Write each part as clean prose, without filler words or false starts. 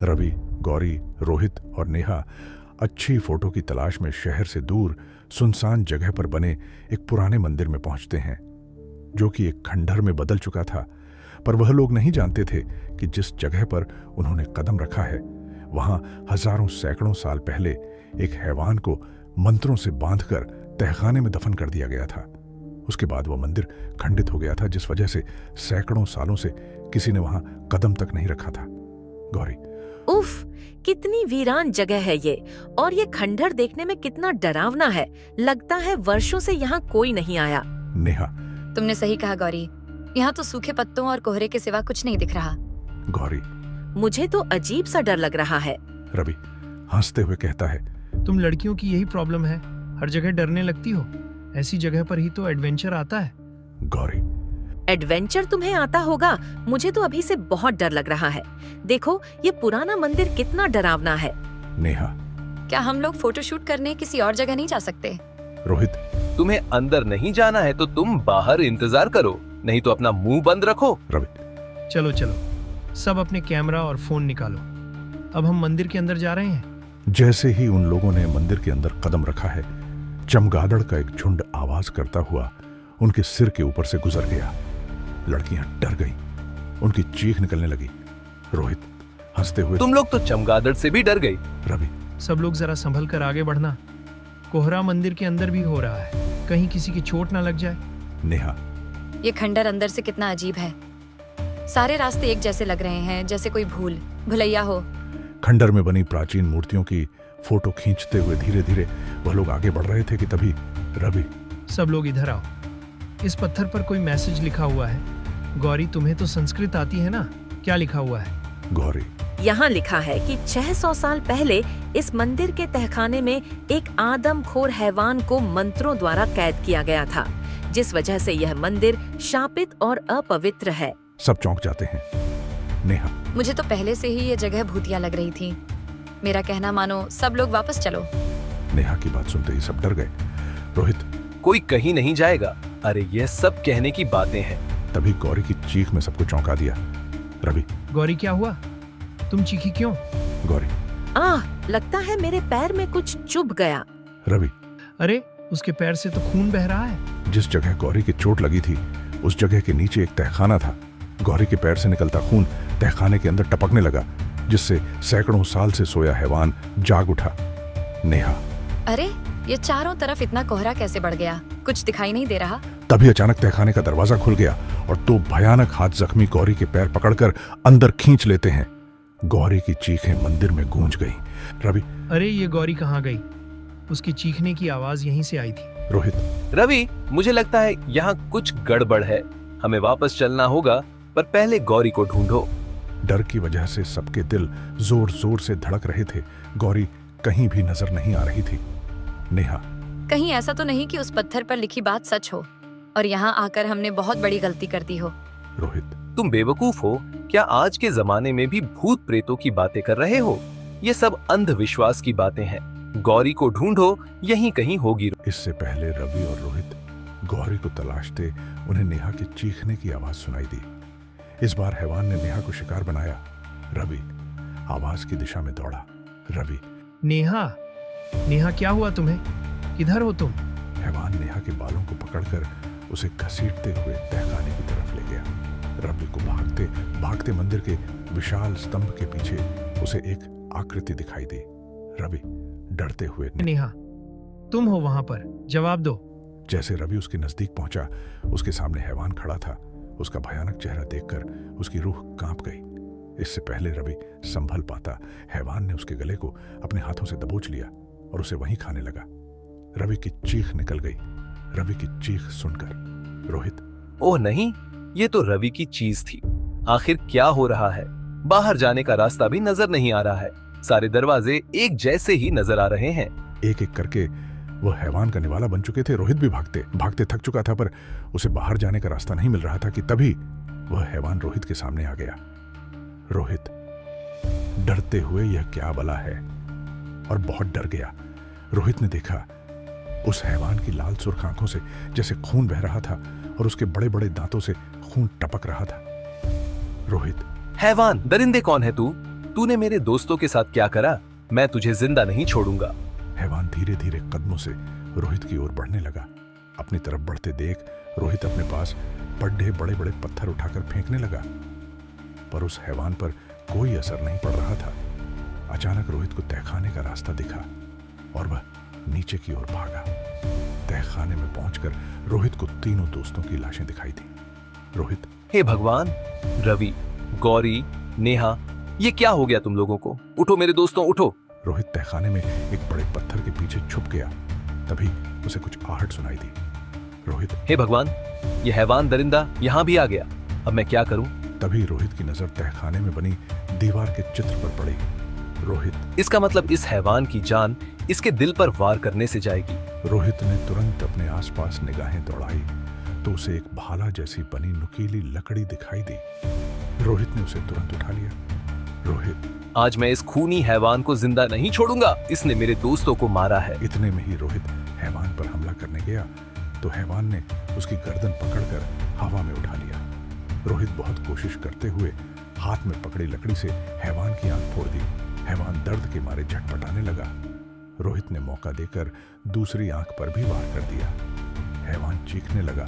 रवि, गौरी, रोहित और नेहा अच्छी फोटो की तलाश में शहर से दूर सुनसान जगह पर बने एक पुराने मंदिर में पहुंचते हैं, जो कि एक खंडहर में बदल चुका था। पर वह लोग नहीं जानते थे कि जिस जगह पर उन्होंने कदम रखा है वहां हजारों सैकड़ों साल पहले एक हैवान को मंत्रों से बांधकर तहखाने में दफन कर दिया गया था। उसके बाद वह मंदिर खंडित हो गया था, जिस वजह से सैकड़ों सालों से किसी ने वहां कदम तक नहीं रखा था। गौरी, उफ, कितनी वीरान जगह है ये। और ये खंडहर देखने में कितना डरावना है। लगता है वर्षों से यहाँ कोई नहीं आया। नेहा, तुमने सही कहा गौरी, यहाँ तो सूखे पत्तों और कोहरे के सिवा कुछ नहीं दिख रहा। गौरी, मुझे तो अजीब सा डर लग रहा है। रवि हंसते हुए कहता है, तुम लड़कियों की यही प्रॉब्लम है, हर जगह डरने लगती हो। ऐसी जगह पर ही तो एडवेंचर आता है। गौरी, एडवेंचर तुम्हें आता होगा, मुझे तो अभी से बहुत डर लग रहा है। देखो ये पुराना मंदिर कितना डरावना है। नेहा, क्या हम लोग फोटोशूट करने किसी और जगह नहीं जा सकते? रोहित, तुम्हें अंदर नहीं जाना है तो तुम बाहर इंतजार करो, नहीं तो अपना मुंह बंद रखो। रवि, चलो चलो, सब अपने कैमरा और फोन निकालो। अब हम मंदिर के अंदर जा रहे हैं। जैसे ही उन लोगों ने मंदिर के अंदर कदम रखा है, चमगादड़ का एक झुंड आवाज करता हुआ उनके सिर के ऊपर से गुजर गया। लड़कियां डर गईं, उनकी चीख निकलने लगी। रोहित हंसते हुए, तुम लोग तो चमगादड़ से भी डर गई। रवि, सब लोग जरा संभल कर आगे बढ़ना। कोहरा मंदिर के अंदर भी हो रहा है, कहीं किसी की चोट ना लग जाए। नेहा, ये खंडहर अंदर से कितना अजीब है। सारे रास्ते एक जैसे लग रहे हैं, जैसे कोई भुलैया हो। खंडहर में बनी प्राचीन मूर्तियों की फोटो खींचते हुए धीरे धीरे वह लोग आगे बढ़ रहे थे कि तभी रवि, सब लोग इधर आओ। इस पत्थर पर कोई मैसेज लिखा हुआ है। गौरी, तुम्हें तो संस्कृत आती है ना, क्या लिखा हुआ है? गौरी, यहाँ लिखा है कि 600 साल पहले इस मंदिर के तहखाने में एक आदमखोर हैवान को मंत्रों द्वारा कैद किया गया था, जिस वजह से यह मंदिर शापित और अपवित्र है। सब चौंक जाते हैं। नेहा, मुझे तो पहले से ही ये जगह भूतिया लग रही थी। मेरा कहना मानो, सब लोग वापस चलो। नेहा की बात सुनते ही सब डर गए। रोहित, कोई कहीं नहीं जाएगा। अरे ये सब कहने की बातें हैं। तभी गौरी की चीख में सबको चौंका दिया। रवि, गौरी, क्या हुआ? तुम चीखी क्यों? गौरी, लगता है मेरे पैर में कुछ चुभ गया। रवि, अरे, उसके पैर से तो खून बह रहा है। जिस जगह गौरी की चोट लगी थी उस जगह के नीचे एक तहखाना था। गौरी के पैर से निकलता खून तहखाने के अंदर टपकने लगा, जिससे सैकड़ों साल से सोया हैवान जाग उठा। नेहा, अरे, ये चारों तरफ इतना कोहरा कैसे बढ़ गया? कुछ दिखाई नहीं दे रहा। तभी अचानक तहखाने का दरवाजा खुल गया और दो भयानक हाथ जख्मी गौरी के पैर पकड़कर अंदर खींच लेते हैं। गौरी की चीखें मंदिर में गूंज गईं। रवि, अरे, ये गौरी कहाँ गई? उसकी चीखने की आवाज यहीं से आई थी। रोहित, रवि, मुझे लगता है यहाँ कुछ गड़बड़ है। हमें वापस चलना होगा, पर पहले गौरी को ढूंढो। डर की वजह से सबके दिल जोर जोर से धड़क रहे थे। गौरी कहीं भी नजर नहीं आ रही थी। नेहा, कहीं ऐसा तो नहीं कि उस पत्थर पर लिखी बात सच हो और यहाँ आकर हमने बहुत बड़ी गलती कर दी हो। रोहित, तुम बेवकूफ हो क्या? आज के जमाने में भी भूत प्रेतों की बातें कर रहे हो? ये सब अंधविश्वास की बातें हैं। गौरी को ढूंढो, यहीं कहीं होगी। इससे पहले रवि और रोहित गौरी को तलाशते उन्हें नेहा की चीखने की आवाज सुनाई दी। इस बार हैवान ने नेहा को शिकार बनाया। रवि आवाज की दिशा में दौड़ा। रवि, नेहा, नेहा, क्या हुआ तुम्हें? किधर हो तुम? हैवान नेहा के बालों को पकड़कर उसे घसीटते हुए तहखाने की तरफ ले गया। रवि को भागते भागते मंदिर के विशाल स्तंभ के पीछे उसे एक आकृति दिखाई दी। रवि डरते हुए, नेहा, तुम हो वहां पर, जवाब दो। जैसे रवि उसके नजदीक पहुंचा, उसके सामने हैवान खड़ा था। उसका भयानक चेहरा देखकर उसकी रूह कांप गई। इससे पहले रवि संभल पाता, हैवान ने उसके गले को अपने हाथों से दबोच लिया और उसे वहीं खाने लगा। रवि की चीख निकल गई। रवि की चीख सुनकर रोहित, ओह नहीं, ये तो रवि की चीज थी। आखिर क्या हो रहा है? बाहर जाने का रास्ता भी नजर नहीं आ रहा है। सारे दरवाजे एक जैसे ही नजर आ रहे हैं। एक एक करके वह हैवान का निवाला बन चुके थे। रोहित भी भागते भागते थक चुका था, पर उसे बाहर जाने का रास्ता नहीं मिल रहा था कि तभी वह हैवान रोहित के सामने आ गया। रोहित डरते हुए, यह क्या बला है, और बहुत डर गया। रोहित ने देखा उस हैवान की लाल सुर्ख आंखों से जैसे खून बह रहा था और उसके बड़े बड़े दांतों से खून टपक रहा था। रोहित, हैवान, दरिंदे कौन है तू? तूने मेरे दोस्तों के साथ क्या करा? मैं तुझे जिंदा नहीं छोड़ूंगा। हैवान धीरे धीरे कदमों से रोहित की ओर बढ़ने लगा। अपनी तरफ बढ़ते देख रोहित अपने पास पड़े बड़े बड़े पत्थर उठाकर फेंकने लगा, पर उस हैवान पर कोई असर नहीं पड़ रहा था। अचानक रोहित को तहखाने का रास्ता दिखा और वह नीचे की ओर भागा। तहखाने में पहुंचकर रोहित को तीनों दोस्तों की लाशें दिखाई दी। रोहित, हे भगवान, रवि, गौरी, नेहा, ये क्या हो गया तुम लोगों को? उठो मेरे दोस्तों, उठो। रोहित तहखाने में एक बड़े पत्थर के पीछे छुप गया। तभी उसे कुछ आहट सुनाई दी। रोहित, हे भगवान, ये हैवान दरिंदा यहाँ भी आ गया। अब मैं क्या करूं? तभी रोहित की नजर तहखाने में बनी दीवार के चित्र पर पड़ी। रोहित, इसका मतलब इस हैवान की जान इसके दिल पर वार करने से जाएगी। रोहित ने तुरंत अपने आसपास निगाहें दौड़ाई तो उसे एक भाला जैसी बनी नुकीली लकड़ी दिखाई दी। रोहित ने उसे तुरंत उठा लिया। रोहित, आज मैं इस खूनी हैवान को जिंदा नहीं छोड़ूंगा। इसने मेरे दोस्तों को मारा है। इतने में ही रोहित हैवान पर हमला करने गया तो हैवान ने उसकी गर्दन पकड़कर हवा में उठा लिया। रोहित बहुत कोशिश करते हुए हाथ में पकड़ी लकड़ी से हैवान की आंख फोड़ दी। हैवान दर्द के मारे झटपटाने लगा। रोहित ने मौका देकर दूसरी आंख पर भी वार कर दिया। हैवान चीखने लगा।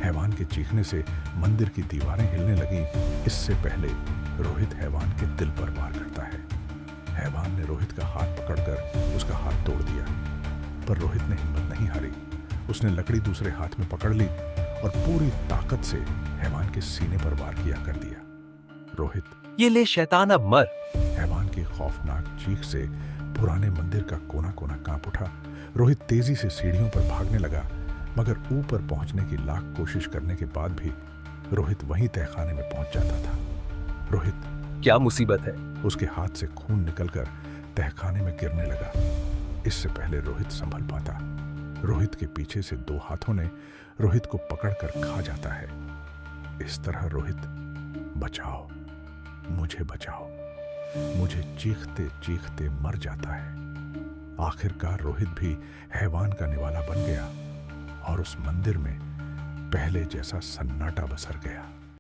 हैवान के चीखने से मंदिर की दीवारें हिलने लगीं। इससे पहले रोहित हैवान के दिल पर वार करता है। हैवान ने रोहित का हाथ पकड़कर उसका हाथ तोड़ दिया, पर रोहित ने हिम्मत नहीं हारी। उसने लकड़ी दूसरे हाथ में पकड़ ली और पूरी ताकत से हैवान के सीने पर वार किया कर दिया। रोहित, ये ले शैतान, अब मर। हैवान की खौफनाक चीख से पुराने मंदिर का कोना कोना कांप उठा। रोहित तेजी से सीढ़ियों पर भागने लगा, मगर ऊपर पहुंचने की लाख कोशिश करने के बाद भी रोहित वहीं तहखाने में पहुंच जाता था। रोहित, क्या मुसीबत है? उसके हाथ से खून निकलकर तहखाने में गिरने लगा। इससे पहले रोहित संभल पाता, रोहित के पीछे से दो हाथों ने रोहित को पकड़कर खा जाता है। इस तरह रोहित, बचाओ, मुझे बचाओ, मुझे चीखते चीखते मर जाता है। आखिरकार रोहित भी हैवान का निवाला बन गया और उस मंदिर में पहले जैसा सन्नाटा बसर गया।